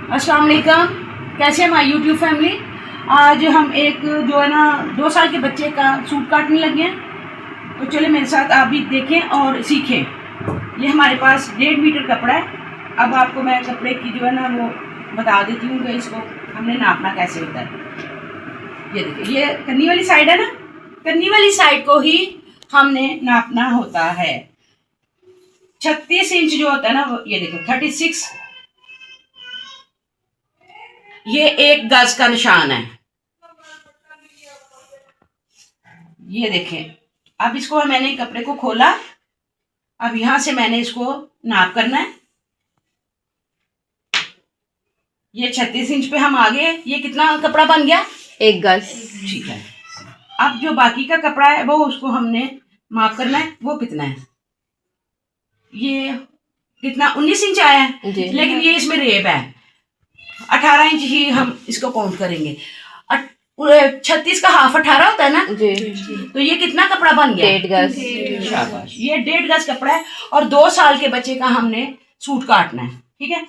अस्सलाम वालेकुम, कैसे हैं हमारी यूट्यूब फैमिली। आज हम एक जो है ना 2 साल के बच्चे का सूट काटने लगे हैं, तो चले मेरे साथ आप भी देखें और सीखें। ये हमारे पास 1.5 मीटर कपड़ा है। अब आपको मैं कपड़े की जो है ना वो बता देती हूँ कि इसको हमने नापना कैसे होता है। ये देखिए, ये कन्नी वाली साइड है ना, कन्नी वाली साइड को ही हमने नापना होता है। 36 इंच जो होता है ना वो, ये देखो 36, ये 1 गज का निशान है। ये देखें, अब इसको मैंने कपड़े को खोला, अब यहां से मैंने इसको नाप करना है। ये 36 इंच पे हम आ गए। ये कितना कपड़ा बन गया? 1 गज। ठीक है। अब जो बाकी का कपड़ा है वो उसको हमने माप करना है। वो कितना है? ये कितना 19 इंच आया है, लेकिन ये इसमें रेब है। 18 इंच ही हम इसको काउंट करेंगे। 36 का हाफ 18 होता है ना जी। तो ये कितना कपड़ा बन गया? 1.5 गज। शाबाश, ये 1.5 गज कपड़ा है और 2 साल के बच्चे का हमने सूट काटना है। ठीक है,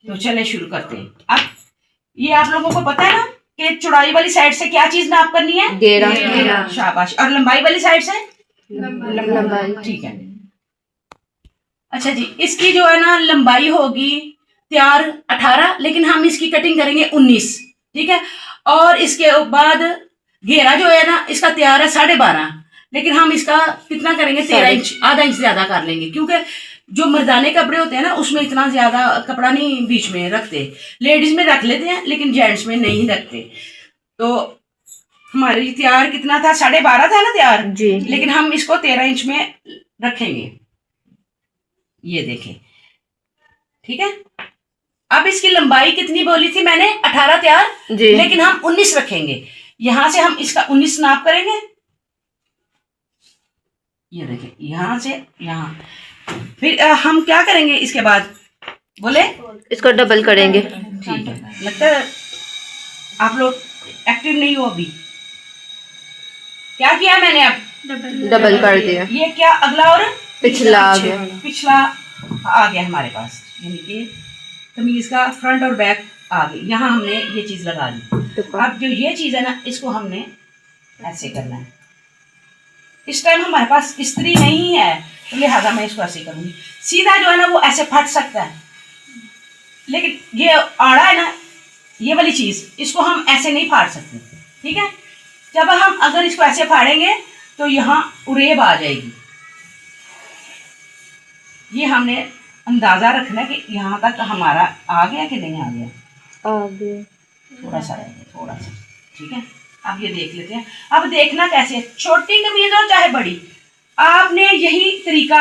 तो चले शुरू करते हैं। अब ये आप लोगों को पता है ना कि चौड़ाई वाली साइड से क्या चीज नाप करनी है? घेरा। शाबाश। और लंबाई वाली साइड से? लंबाई। ठीक है। अच्छा जी, इसकी जो है ना लंबाई होगी तैयार 18, लेकिन हम इसकी कटिंग करेंगे 19। ठीक है। और इसके बाद घेरा जो है ना इसका तैयार है 12.5, लेकिन हम इसका कितना करेंगे? 13 इंच, आधा इंच ज्यादा कर लेंगे, क्योंकि जो मर्दाने कपड़े होते हैं ना उसमें इतना ज्यादा कपड़ा नहीं बीच में रखते। लेडीज में रख लेते हैं लेकिन जेंट्स में नहीं रखते। तो हमारी तैयार कितना था? 12.5 था ना तैयार जी। लेकिन हम इसको 13 इंच में रखेंगे। ये देखें, ठीक है। अब इसकी लंबाई कितनी बोली थी मैंने? 18 तैयार जी। लेकिन हम 19 रखेंगे। यहां से हम इसका 19 नाप करेंगे। ये देखिए, यहां से यहां। फिर हम क्या करेंगे इसके बाद? बोले इसको डबल करेंगे। ठीक है। लगता है आप लोग एक्टिव नहीं हो अभी। क्या किया मैंने? अब डबल कर दिया। ये क्या अगला और पिछला आ गया। पिछला आ गया हमारे पास, यानी कि कमीज का फ्रंट और बैक आ गई। यहाँ हमने ये चीज लगा दी। अब जो ये चीज है ना इसको हमने ऐसे करना है। इस टाइम हमारे पास इस्त्री नहीं है तो लिहाजा मैं इसको ऐसे करूंगी। सीधा जो है ना वो ऐसे फट सकता है, लेकिन ये आड़ा है ना, ये वाली चीज, इसको हम ऐसे नहीं फाड़ सकते। ठीक है। जब हम अगर इसको ऐसे फाड़ेंगे तो यहाँ उरेब आ जाएगी। ये हमने अंदाजा रखना है कि यहाँ तक हमारा आ गया कि नहीं आ गया। थोड़ा सा रह गया, थोड़ा सा। ठीक है। अब ये देख लेते हैं। अब देखना कैसे, छोटी कमीज हो चाहे बड़ी, आपने यही तरीका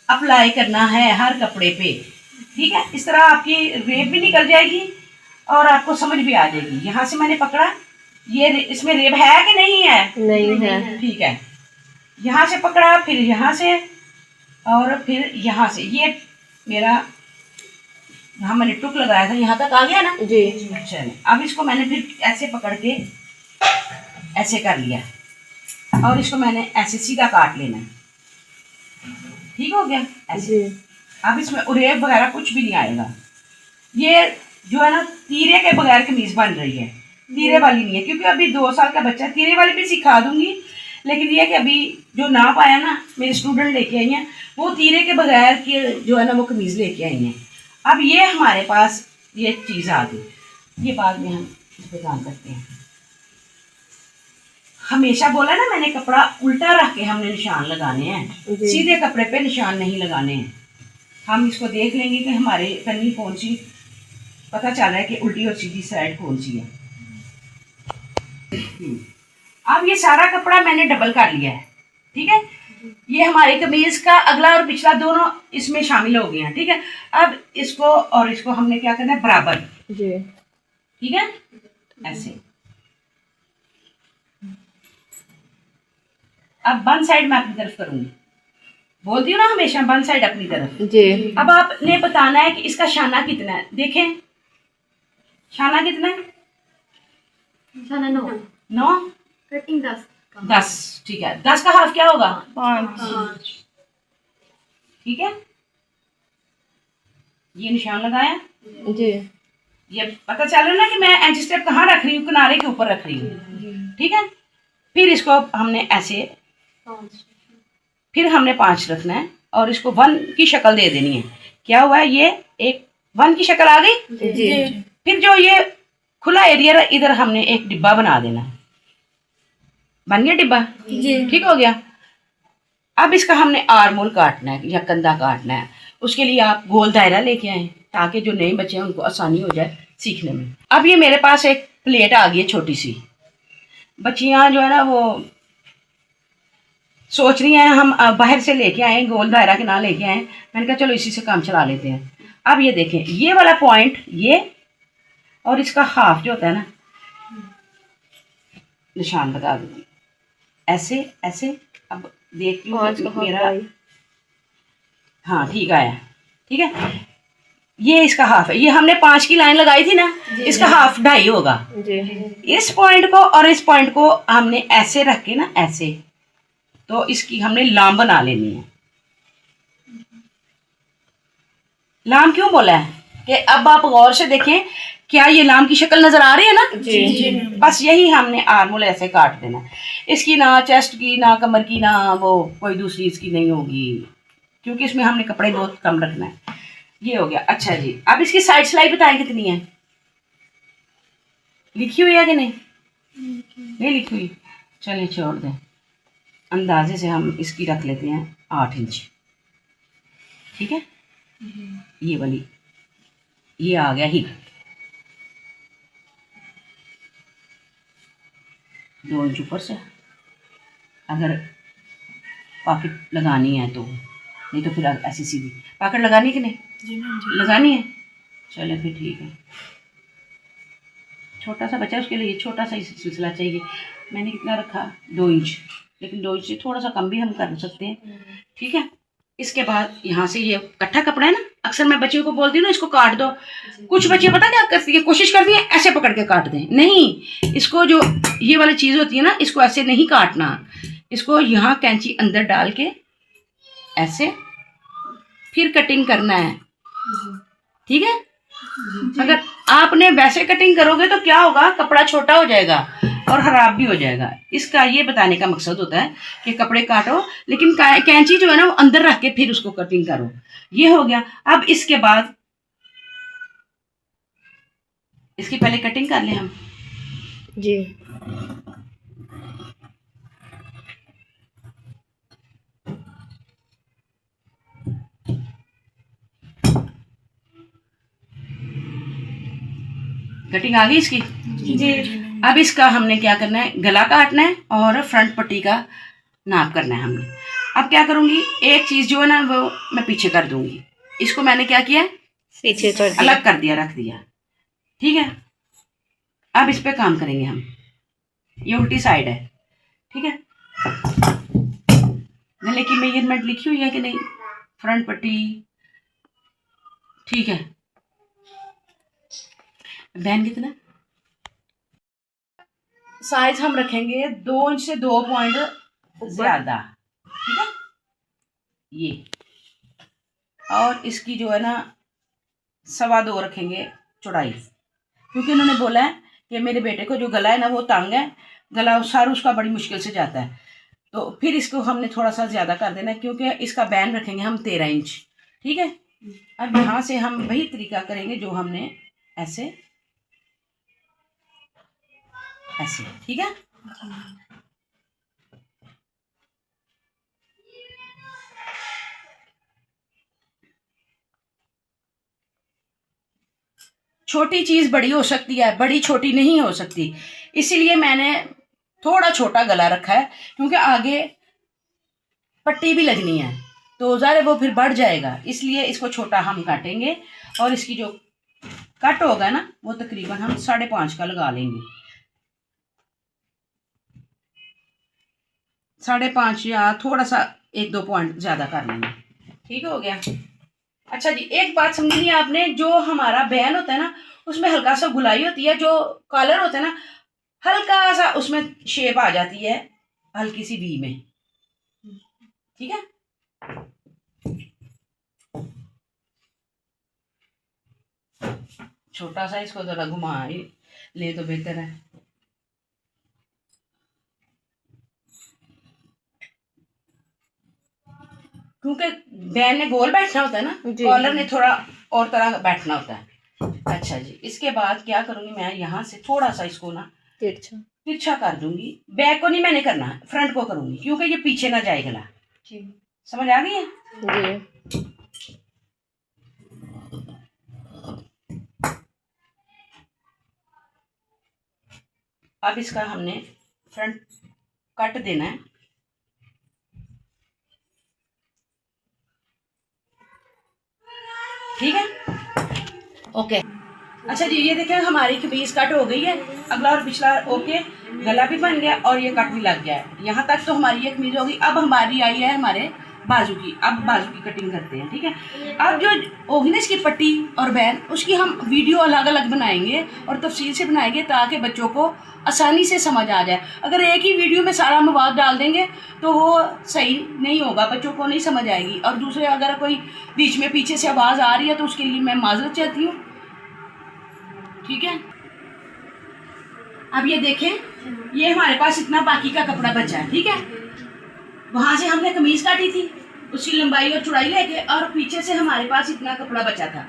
अप्लाई करना है हर कपड़े पे। ठीक है। इस तरह आपकी रेब भी निकल जाएगी और आपको समझ भी आ जाएगी। यहाँ से मैंने पकड़ा, ये इसमें रेब है कि नहीं है? नहीं है। ठीक है। यहाँ से पकड़ा, फिर यहाँ से, और फिर यहाँ से। ये मेरा यहाँ मैंने टुक लगाया था, यहाँ तक आ गया ना जी। चले। अब इसको मैंने फिर ऐसे पकड़ के ऐसे कर लिया और इसको मैंने ऐसे सीधा काट लेना है। ठीक हो गया ऐसे। अब इसमें उरेब वगैरह कुछ भी नहीं आएगा। ये जो है ना तीरे के बगैर कमीज बन रही है, तीरे वाली नहीं है, क्योंकि अभी 2 साल का बच्चा। तीरे वाली भी सिखा दूंगी, लेकिन ये कि अभी जो नाप आया ना मेरे स्टूडेंट लेके आई हैं, वो तीरे के बगैर की जो है ना वो कमीज लेके आई हैं। अब ये हमारे पास ये चीज़ आ गई, ये बाद में हम इस पर काम करते हैं। हमेशा बोला ना मैंने, कपड़ा उल्टा रख के हमने निशान लगाने हैं, सीधे कपड़े पे निशान नहीं लगाने हैं। हम इसको देख लेंगे कि हमारे कन्नी कौन सी, पता चल रहा है कि उल्टी और सीधी साइड कौन सी है। अब ये सारा कपड़ा मैंने डबल कर लिया है। ठीक है। ये हमारी कमीज का अगला और पिछला दोनों इसमें शामिल हो गए हैं। ठीक है। अब इसको और इसको हमने क्या करना है? बराबर। जी। ठीक है, ऐसे। अब वन साइड मैं अपनी तरफ करूंगी, बोलती हूँ ना हमेशा वन साइड अपनी तरफ। जी। अब आपने बताना है कि इसका शाना कितना है। देखें, शाना कितना है? शाना 9। कटिंग 10। ठीक है। 10 का हाफ क्या होगा? 5। ठीक है। ये निशान लगाया। जी। ये पता चल रहा है ना कि मैं एज स्टेप कहाँ रख रही हूँ, किनारे के ऊपर रख रही हूँ। ठीक है, फिर इसको हमने ऐसे, 5 फिर हमने 5 रखना है और इसको 1 की शक्ल दे देनी है। क्या हुआ है, ये एक 1 की शक्ल आ गई। जी फिर जो ये खुला एरिया इधर हमने एक डिब्बा बना देना है। बन गया डिब्बा, ठीक हो गया। अब इसका हमने आर्मोल काटना है या कंधा काटना है। उसके लिए आप गोल दायरा लेके आए ताकि जो नए बच्चे हैं उनको आसानी हो जाए सीखने में। अब ये मेरे पास एक प्लेट आ गई है छोटी सी। बच्चियां जो है ना वो सोच रही हैं हम बाहर से लेके आए, गोल दायरा के ना लेके आए। मैंने कहा चलो इसी से काम चला लेते हैं। अब ये देखें, ये वाला पॉइंट ये और इसका हाफ जो होता है ना, निशान लगा दूंगी ऐसे ऐसे। अब देख लो मेरा, हाँ ठीक आया, ठीक है। ये इसका हाफ है, ये हमने 5 की लाइन लगाई थी ना, इसका हाफ 2.5 होगा। जी इस पॉइंट को और इस पॉइंट को हमने ऐसे रख के ना ऐसे, तो इसकी हमने लाम बना लेनी है। लाम क्यों बोला है कि अब आप गौर से देखें, क्या ये लाम की शक्ल नजर आ रही है ना। जी बस यही हमने आर्मोल ऐसे काट देना। इसकी ना चेस्ट की, ना कमर की, ना वो कोई दूसरी इसकी नहीं होगी, क्योंकि इसमें हमने कपड़े बहुत कम रखना है। ये हो गया। अच्छा जी, अब इसकी साइड सिलाई बताएं कितनी है, लिखी हुई है कि नहीं? नहीं लिखी हुई, चलिए छोड़ दें। अंदाजे से हम इसकी रख लेते हैं 8 इंच। ठीक है, ये वाली ये आ गया हिप, 2 इंच ऊपर से। अगर पॉकेट लगानी है तो, नहीं तो फिर ऐसी सीधी पॉकेट लगानी कि नहीं लगानी है। चले फिर ठीक है। छोटा सा बच्चा, उसके लिए छोटा सा ही सिलसिला चाहिए। मैंने कितना रखा, 2 इंच, लेकिन 2 इंच से थोड़ा सा कम भी हम कर सकते हैं। ठीक है, इसके बाद यहाँ से ये कट्ठा कपड़ा है ना, अक्सर मैं बच्चियों को बोलती हूँ ना इसको काट दो। कुछ बच्चे पता क्या करती है, कोशिश करती है ऐसे पकड़ के काट दें। नहीं, इसको जो ये वाली चीज़ होती है ना, इसको ऐसे नहीं काटना। इसको यहाँ कैंची अंदर डाल के ऐसे फिर कटिंग करना है। ठीक है, अगर आपने वैसे कटिंग करोगे तो क्या होगा, कपड़ा छोटा हो जाएगा और खराब भी हो जाएगा। इसका ये बताने का मकसद होता है कि कपड़े काटो, लेकिन कैंची जो है ना वो अंदर रख के फिर उसको कटिंग करो। ये हो गया। अब इसके बाद इसकी पहले कटिंग कर लें हम। जी कटिंग आ गई इसकी। जी। अब इसका हमने क्या करना है, गला काटना है और फ्रंट पट्टी का नाप करना है हमने। अब क्या करूंगी, एक चीज जो है ना वो मैं पीछे कर दूंगी। इसको मैंने क्या किया, पीछे कर दिया। अलग कर दिया, रख दिया। ठीक है, अब इस पे काम करेंगे हम। ये उल्टी साइड है। ठीक है, गले की मेजरमेंट लिखी हुई है कि नहीं, फ्रंट पट्टी। ठीक है, बहन कितना साइज हम रखेंगे, 2 इंच से 2 पॉइंट ज्यादा। ठीक है, ये और इसकी जो है ना 2.25 रखेंगे चौड़ाई, क्योंकि उन्होंने बोला है कि मेरे बेटे को जो गला है ना वो तंग है, गला सारू उसका बड़ी मुश्किल से जाता है। तो फिर इसको हमने थोड़ा सा ज्यादा कर देना है, क्योंकि इसका बैन रखेंगे हम 13 इंच। ठीक है, अब यहाँ से हम वही तरीका करेंगे जो हमने ऐसे ऐसे। ठीक है, छोटी चीज बड़ी हो सकती है, बड़ी छोटी नहीं हो सकती। इसीलिए मैंने थोड़ा छोटा गला रखा है, क्योंकि आगे पट्टी भी लगनी है तो ज़ाहिर वो फिर बढ़ जाएगा, इसलिए इसको छोटा हम काटेंगे। और इसकी जो कट होगा ना वो तकरीबन हम 5.5 का लगा लेंगे, 5.5 या थोड़ा सा 1-2 पॉइंट ज्यादा कर लेंगे। ठीक हो गया। अच्छा जी, एक बात समझ ली आपने, जो हमारा बैन होता है ना उसमें हल्का सा गुलाई होती है, जो कॉलर होता है ना हल्का सा उसमें शेप आ जाती है, हल्की सी वी में। ठीक है, छोटा सा, इसको ज़रा घुमा ही ले तो बेहतर है। क्योंकि बैन ने गोल बैठना होता है ना, जी। कॉलर ने थोड़ा और तरह बैठना होता है। अच्छा जी, इसके बाद क्या करूंगी मैं, यहाँ से थोड़ा सा इसको ना तिरछा। तिरछा कर दूंगी। बैक को नहीं मैंने करना, फ्रंट को करूंगी, क्योंकि ये पीछे ना जाए गला। जी। समझ आ गई है? जी। अब इसका हमने फ्रंट कट देना है। ठीक है, ओके। अच्छा जी, ये देखें हमारी कमीज कट हो गई है, अगला और पिछला ओके, गला भी बन गया और ये कट भी लग गया है। यहाँ तक तो हमारी ये कमीज होगी। अब हमारी आई है हमारे बाजू की, अब बाजू की कटिंग करते हैं। ठीक है, अब जो होगी ना इसकी पट्टी और बैन, उसकी हम वीडियो अलग अलग बनाएंगे और तफसील से बनाएंगे, ताकि बच्चों को आसानी से समझ आ जाए। अगर एक ही वीडियो में सारा मवाद डाल देंगे तो वो सही नहीं होगा, बच्चों को नहीं समझ आएगी। और दूसरे, अगर कोई बीच में पीछे से आवाज़ आ रही है तो उसके लिए मैं माजरत चाहती हूँ। ठीक है, अब ये देखें, ये हमारे पास इतना बाकी का कपड़ा बचा है। ठीक है, वहां से हमने कमीज काटी थी, उसकी लंबाई और चौड़ाई लेके, और पीछे से हमारे पास इतना कपड़ा बचा था।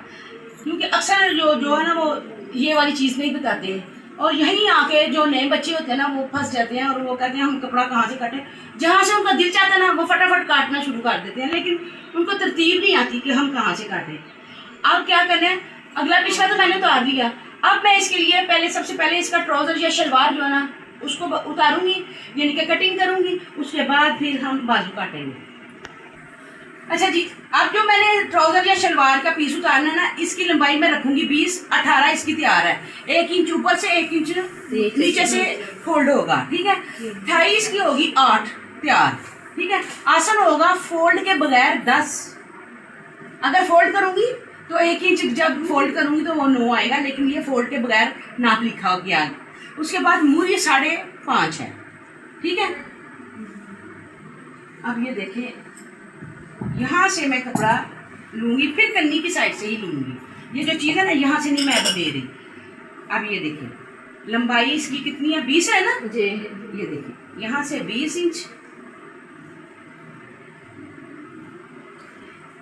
क्योंकि अक्सर जो है ना, वो ये वाली चीज़ नहीं बताते हैं, और यहीं आके जो नए बच्चे होते हैं ना, वो फंस जाते हैं और वो कहते हैं हम कपड़ा कहाँ से काटें। जहाँ से उनका दिल चाहता है ना, वो फटाफट काटना शुरू कर देते हैं, लेकिन उनको तरतीब नहीं आती कि हम कहाँ से काटें। अब क्या करना है, अगला पिछला तो मैंने उतार लिया। अब मैं इसके लिए पहले, सबसे पहले इसका ट्राउजर या शलवार जो है ना, उसको उतारूंगी, यानी कि कटिंग करूंगी। उसके बाद फिर हम बाजू काटेंगे। अच्छा जी, अब जो मैंने ट्राउजर या शलवार का पीस उतारना है ना, इसकी लंबाई में रखूंगी 20, 18 इसकी तैयार है। 1 इंच ऊपर से 1 इंच नीचे से फोल्ड होगा। ठीक है, 28 की होगी 8 तैयार। ठीक है, आसन होगा फोल्ड के बगैर 10। अगर फोल्ड करूंगी तो 1 इंच, जब फोल्ड करूंगी तो वो 9 आएगा, लेकिन ये फोल्ड के बगैर नाप लिखा हो गया। उसके बाद मुँह ये 5.5 है। ठीक है, अब ये देखें, यहाँ से मैं कपड़ा लूंगी, फिर कन्नी की साइड से ही लूंगी। ये जो चीज़ है ना, यहाँ से नहीं मैं दे रही। अब ये देखिए, लंबाई इसकी कितनी है, 20 है ना जी। ये देखिए, यहाँ से 20 इंच,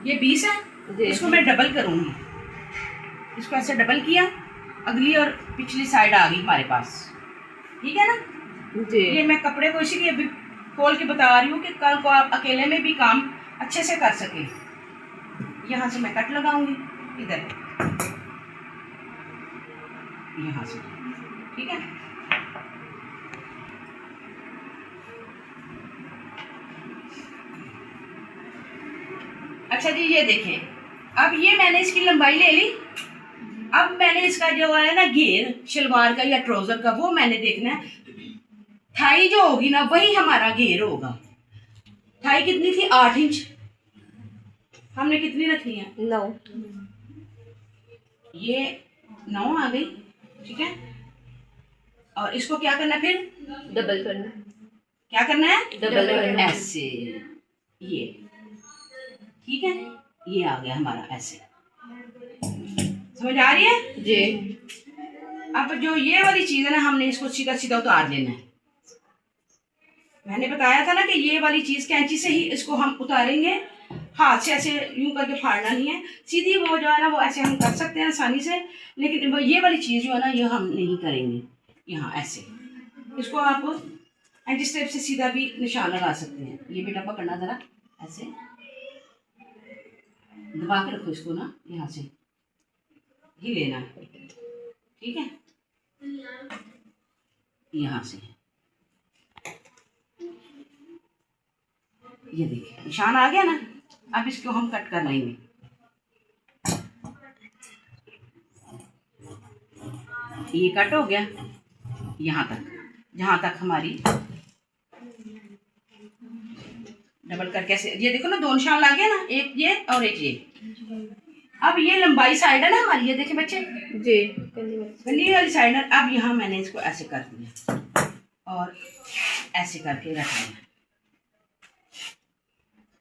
ये 20 है। इसको मैं डबल करूंगी, इसको ऐसे डबल किया, अगली और पिछली साइड आ गई हमारे पास। ठीक है ना जी। ये मैं कपड़े को इसीलिए अभी खोल के बता रही हूँ कि कल को आप अकेले में भी काम अच्छे से कर सके। यहाँ से मैं कट लगाऊंगी, इधर यहाँ से। ठीक है, अच्छा जी, ये देखें, अब ये मैंने इसकी लंबाई ले ली। अब मैंने इसका जो है ना घेर शलवार का या ट्राउजर का, वो मैंने देखना है। थाई जो होगी ना, वही हमारा घेर होगा। थाई कितनी थी, 8 इंच। हमने कितनी रखनी है, 9। ये 9 आ गई। ठीक है, और इसको क्या करना है, फिर डबल करना। क्या करना है, डबल करना। ऐसे, ये। ठीक है, ये आ गया हमारा ऐसे। समझ आ रही है जी। अब जो ये वाली चीज है ना, हमने इसको सीधा सीधा उतार लेना है। मैंने बताया था ना कि ये वाली चीज कैंची से ही इसको हम उतारेंगे, हाथ से ऐसे यूं करके फाड़ना नहीं है। सीधी वो जो है ना, वो ऐसे हम कर सकते हैं आसानी से, लेकिन ये वाली चीज जो है ना, ये हम नहीं करेंगे। यहाँ ऐसे इसको आप एंटी स्टेप से सीधा भी निशान लगा सकते हैं। ये बेटा पकड़ना जरा, ऐसे दबा के रखो इसको ना, यहाँ से ही लेना। ठीक है, यहाँ से ये देखिए निशान आ गया ना। अब इसको हम कट कर लेंगे। ये कट हो गया यहाँ तक, जहाँ तक हमारी डबल करके ऐसे, ये देखो ना, 2 निशान लग गया ना, एक ये और एक ये। अब ये लंबाई साइड है ना हमारी, ये देखे बच्चे जी, गली वाली साइड है। अब यहाँ मैंने इसको ऐसे कर दिया और ऐसे करके रख दिया।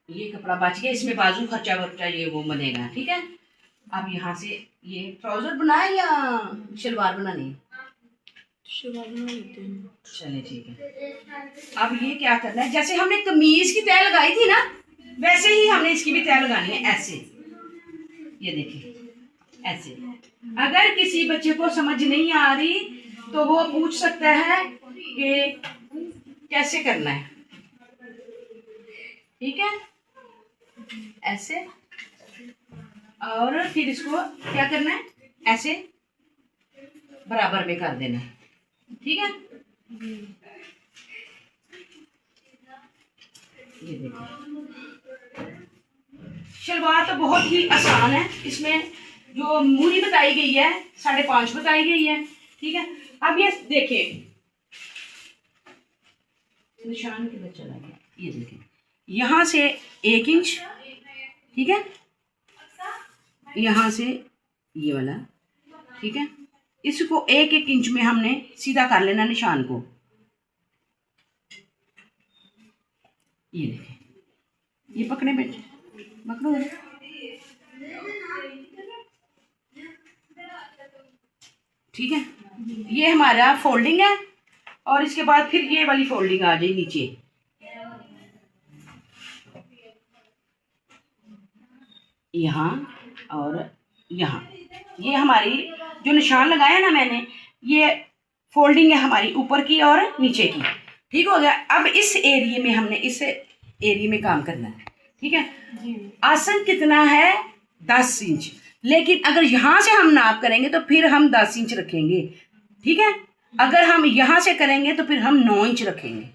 ये कपड़ा बच गया, इसमें बाजू खर्चा वर्चा ये वो बनेगा। ठीक है, अब यहाँ से ये ट्राउजर बनाए या शलवार बनानी है? चले ठीक है। अब ये क्या करना है, जैसे हमने कमीज की तय लगाई थी ना, वैसे ही हमने इसकी भी तय लगानी है, ऐसे। ये देखिए ऐसे। अगर किसी बच्चे को समझ नहीं आ रही तो वो पूछ सकता है कि कैसे करना है। ठीक है, ऐसे। और फिर इसको क्या करना है, ऐसे बराबर में कर देना है। ठीक है, ये देखिए शलवार तो बहुत ही आसान है। इसमें जो मूरी बताई गई है 5.5 बताई गई है। ठीक है, अब ये देखिए निशान के बच्चा लगा, ये देखिए यहाँ से 1 इंच। ठीक है, यहाँ से ये वाला। ठीक है, इसको 1-1 इंच में हमने सीधा कर लेना निशान को। ये देखिए, ये पकड़े बेटे, पकड़ो। ठीक है, ये हमारा फोल्डिंग है। और इसके बाद फिर ये वाली फोल्डिंग आ जाए नीचे। यहाँ और यहाँ, ये हमारी जो निशान लगाया ना मैंने, ये फोल्डिंग है हमारी ऊपर की और नीचे की। ठीक हो गया। अब इस एरिया में हमने इस एरिया में काम करना है। ठीक है, आसन कितना है 10 इंच, लेकिन अगर यहाँ से हम नाप करेंगे तो फिर हम 10 इंच रखेंगे। ठीक है, अगर हम यहाँ से करेंगे तो फिर हम 9 इंच रखेंगे।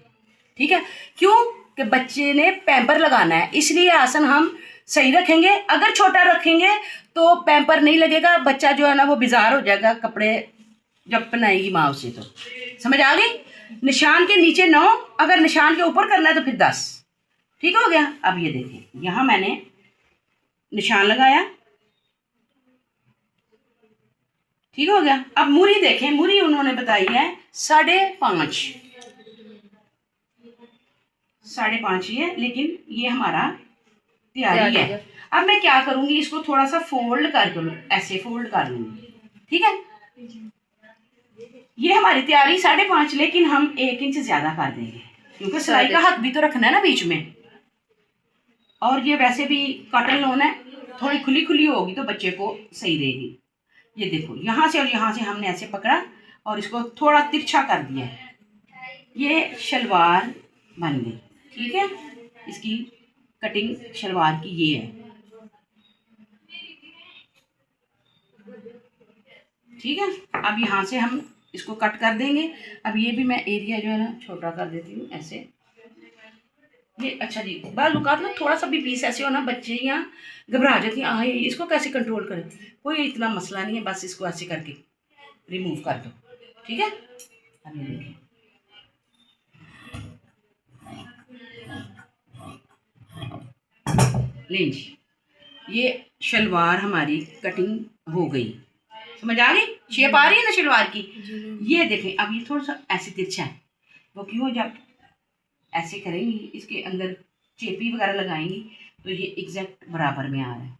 ठीक है, क्यों कि बच्चे ने पैम्पर लगाना है, इसलिए आसन हम सही रखेंगे। अगर छोटा रखेंगे तो पैम्पर नहीं लगेगा, बच्चा जो है ना वो बेजार हो जाएगा कपड़े जब पहनाएगी माँ उसे। तो समझ आ गई। निशान के नीचे 9, अगर निशान के ऊपर करना है तो फिर 10। ठीक हो गया। अब ये देखिए यहाँ मैंने निशान लगाया। ठीक हो गया। अब मूरी देखें, मूरी उन्होंने बताई है 5.5 है, लेकिन ये हमारा तैयारी है। अब मैं क्या करूंगी, इसको थोड़ा सा फोल्ड कर दूँ, ऐसे फोल्ड कर लूंगी। ठीक है, ये हमारी तैयारी 5.5, लेकिन हम 1 इंच ज्यादा कर देंगे क्योंकि सिलाई का हक भी तो रखना है ना बीच में। और ये वैसे भी कॉटन लोन है, थोड़ी खुली खुली होगी तो बच्चे को सही रहेगी। ये देखो यहाँ से और यहाँ से हमने ऐसे पकड़ा और इसको थोड़ा तिरछा कर दिया। ये शलवार बन गई। ठीक है, इसकी कटिंग शलवार की ये है। ठीक है, अब यहाँ से हम इसको कट कर देंगे। अब ये भी मैं एरिया जो है ना छोटा कर देती हूँ ऐसे। ये अच्छा जी, बाल लुकात ना थोड़ा सा भी पीस ऐसे हो ना, बच्चे यहाँ घबरा जाती हैं, हाँ इसको कैसे कंट्रोल करें। कोई इतना मसला नहीं है, बस इसको ऐसे करके रिमूव कर दो। ठीक है, अब ये देखिए लें जी, ये शलवार हमारी कटिंग हो गई। समझ आ गई, शेप आ रही है ना शलवार की। ये देखें, अब ये थोड़ा सा ऐसे तिरछा है, वो क्यों, जब ऐसे करेंगी इसके अंदर चेपी वगैरह लगाएंगी तो ये एग्जैक्ट बराबर में आ रहा है।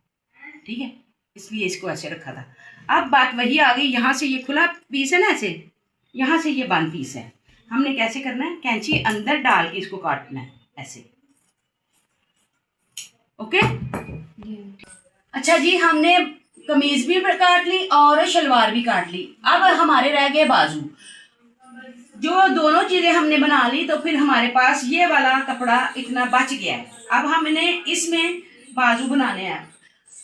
ठीक है, इसलिए इसको ऐसे रखा था। अब बात वही आ गई, यहाँ से ये खुला पीस है ना ऐसे, यहाँ से ये बंद पीस है। हमने कैसे करना है, कैंची अंदर डाल के इसको काटना है ऐसे। ओके, अच्छा जी, हमने कमीज भी काट ली और शलवार भी काट ली। अब हमारे रह गए बाजू। जो दोनों चीजें हमने बना ली तो फिर हमारे पास ये वाला कपड़ा इतना बच गया है। अब हमने इसमें बाजू बनाने हैं।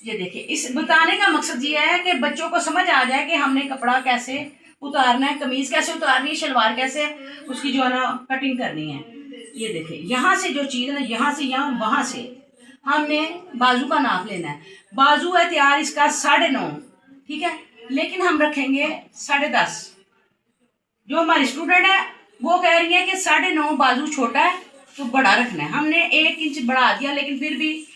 ये देखिए, इस बताने का मकसद ये है कि बच्चों को समझ आ जाए कि हमने कपड़ा कैसे उतारना है, कमीज कैसे उतारनी है, शलवार कैसे उसकी जो है ना कटिंग करनी है। ये देखिए, यहाँ से जो चीज है ना, यहाँ से यहाँ, वहां से हमने बाजू का नाप लेना है। बाजू है तैयार इसका 9.5। ठीक है, लेकिन हम रखेंगे 10.5। जो हमारी स्टूडेंट है वो कह रही है कि 9.5 बाजू छोटा है तो बड़ा रखना है। हमने 1 इंच बढ़ा दिया, लेकिन फिर भी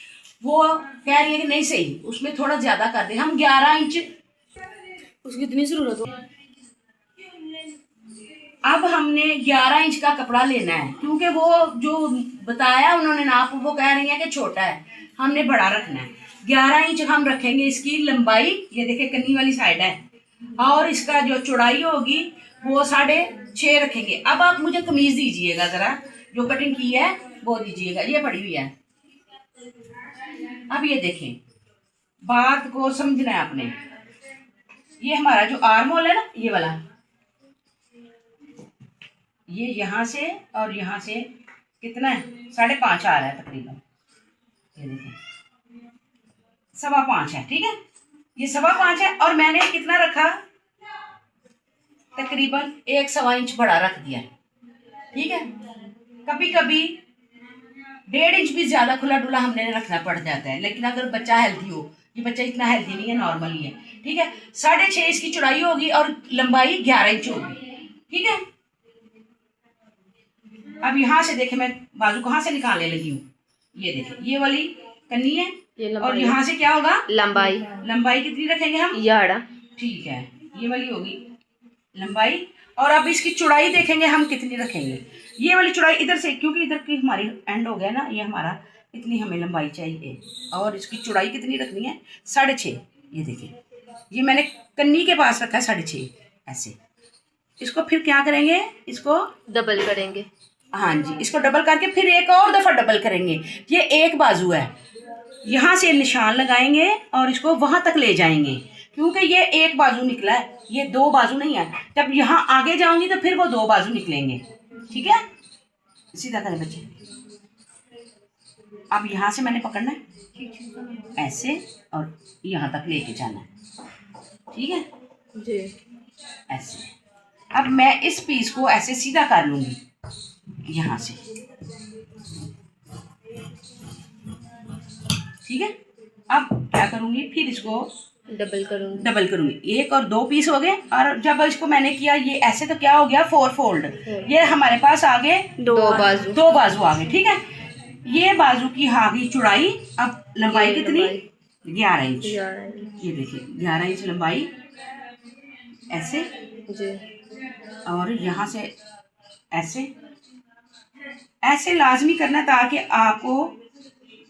वो कह रही है कि नहीं सही, उसमें थोड़ा ज्यादा कर दे। हम 11 इंच, उसकी इतनी जरूरत हो। अब हमने 11 इंच का कपड़ा लेना है, क्योंकि वो जो बताया उन्होंने नाप, वो कह रही है कि छोटा है, हमने बड़ा रखना है। 11 इंच हम रखेंगे इसकी लंबाई, ये देखिए कन्नी वाली साइड है, और इसका जो चौड़ाई होगी वो 6.5 रखेंगे। अब आप मुझे कमीज दीजिएगा जरा, जो कटिंग की है वो दीजिएगा, ये पड़ी हुई है। अब ये देखें, बात को समझना है आपने। ये हमारा जो आर्म होल है ना, ये वाला, ये यहाँ से और यहाँ से कितना है, 5.5 आ रहा है तकरीबन। ये देखें 5.25 है, ठीक है, ये 5.25 है। और मैंने कितना रखा, तकरीबन 1.25 इंच बड़ा रख दिया, ठीक है। कभी कभी 1.5 इंच भी ज्यादा खुला डुला हमने रखना पड़ जाता है, लेकिन अगर बच्चा हेल्थी हो, ये बच्चा इतना हेल्थी नहीं है, नॉर्मल ही है, ठीक है। 6.5 इसकी चौड़ाई होगी और लंबाई 11 इंच होगी, ठीक है। अब यहाँ से देखे मैं बाजू कहाँ से निकालने लगी हूँ, ये देखे ये वाली कन्नी है, और यहाँ से क्या होगा, लंबाई कितनी रखेंगे हम, 11, ठीक है, ये वाली होगी लंबाई। और अब इसकी चौड़ाई देखेंगे हम कितनी रखेंगे, ये वाली चौड़ाई इधर से, क्योंकि इधर की हमारी एंड हो गया ना, ये हमारा इतनी हमें लंबाई चाहिए, और इसकी चौड़ाई कितनी रखनी है, 6.5। ये देखिए, ये मैंने कन्नी के पास रखा है 6.5 ऐसे। इसको फिर क्या करेंगे, इसको डबल करेंगे। हाँ जी, इसको डबल करके फिर एक और दफा डबल करेंगे। ये एक बाजू है, यहाँ से निशान लगाएंगे और इसको वहां तक ले जाएंगे, क्योंकि ये एक बाजू निकला है, ये 2 बाजू नहीं है। जब यहाँ आगे जाऊंगी तो फिर वो 2 बाजू निकलेंगे, ठीक है। सीधा करें बच्चे। अब यहाँ से मैंने पकड़ना है ऐसे, और यहाँ तक लेके जाना है, ठीक है जी। ऐसे। अब मैं इस पीस को ऐसे सीधा कर लूंगी यहाँ से, ठीक है। अब क्या करूंगी, फिर इसको डबल करूंगी। 1 और 2 पीस हो गए, और जब इसको मैंने किया ये ऐसे, तो क्या हो गया, 4 फोल्ड। ये हमारे पास आगे 2 बाजू आ गए, ठीक है। ये बाजू की आ गई चौड़ाई। अब लंबाई कितनी, 11 इंच। ये देखिए 11 इंच लंबाई ऐसे जी। और यहाँ से ऐसे ऐसे लाजमी करना, ताकि आपको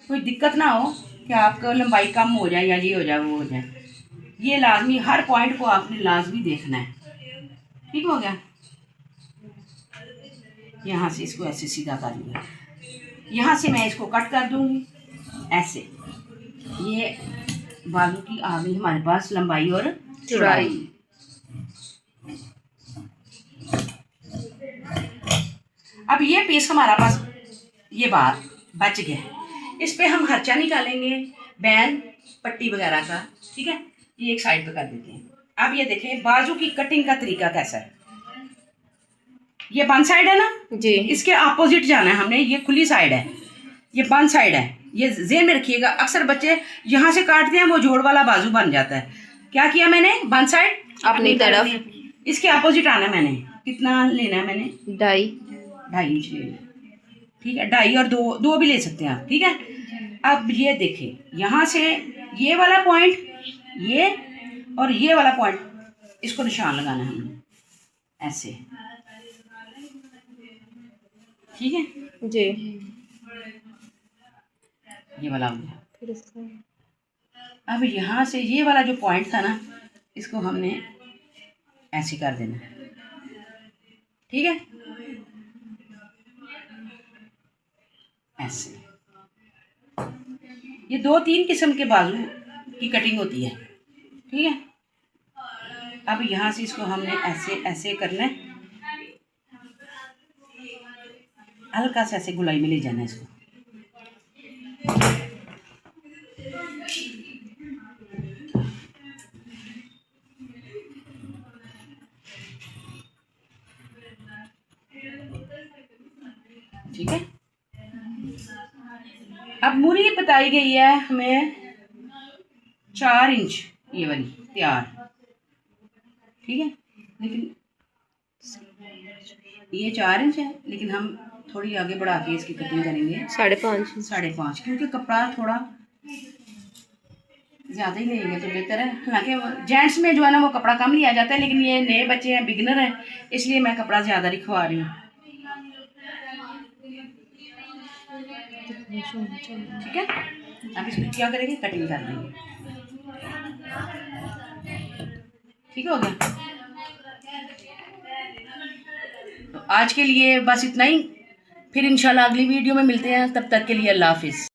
कोई दिक्कत ना हो कि आपको लंबाई कम हो जाए या ये हो जाए वो हो जाए। ये लाजमी, हर पॉइंट को आपने लाजमी देखना है, ठीक हो गया। यहाँ से इसको ऐसे सीधा कर लूँगा, यहाँ से मैं इसको कट कर दूँगी ऐसे। ये बाजू की आ गई हमारे पास लंबाई और चौड़ाई। अब ये पीस हमारा पास ये बार बच गया, इस पे हम खर्चा निकालेंगे, बैन पट्टी वगैरह का, ठीक है। ये एक साइड पे कर देते हैं। अब ये देखें बाजू की कटिंग का तरीका कैसा है। ये बंद साइड है ना जी, इसके अपोजिट जाना है हमने, ये खुली साइड है, ये बंद साइड है। ये ज़हन में रखिएगा, अक्सर बच्चे यहाँ से काटते हैं, वो जोड़ वाला बाजू बन जाता है। क्या किया मैंने, बंद साइड अपनी तरफ, इसके अपोजिट आना है। मैंने कितना लेना है, मैंने 2.5 इंच लेना है, ठीक है। 2.5 और 2 भी ले सकते हैं आप, ठीक है। अब ये देखें, यहाँ से ये वाला पॉइंट, ये और ये वाला पॉइंट, इसको निशान लगाना है हमने ऐसे, ठीक है जी। ये वाला हो गया। अब यहाँ से ये वाला जो पॉइंट था ना, इसको हमने ऐसे कर देना है, ठीक है ऐसे। ये 2-3 किस्म के बाजू की कटिंग होती है, ठीक है। अब यहाँ से इसको हमने ऐसे ऐसे करना है, हल्का सा ऐसे गुलाई में ले जाना है इसको, ठीक है। अब मूरी बताई गई है हमें 4 इंच, ये वाली तैयार, ठीक है। लेकिन ये 4 इंच है, लेकिन हम थोड़ी आगे बढ़ा के इसकी कटिंग करेंगे 5.5, क्योंकि कपड़ा थोड़ा ज़्यादा ही लेंगे तो बेहतर है। हालांकि जेंट्स में जो है ना वो कपड़ा कम लिया जाता है, लेकिन ये नए बच्चे हैं, बिगनर हैं, इसलिए मैं कपड़ा ज़्यादा लिखवा रही हूँ, ठीक है। अब इसमें क्या करेंगे, कटिंग कर देंगे। ठीक हो गया। तो आज के लिए बस इतना ही, फिर इंशाल्लाह अगली वीडियो में मिलते हैं। तब तक के लिए अल्लाह हाफिज़।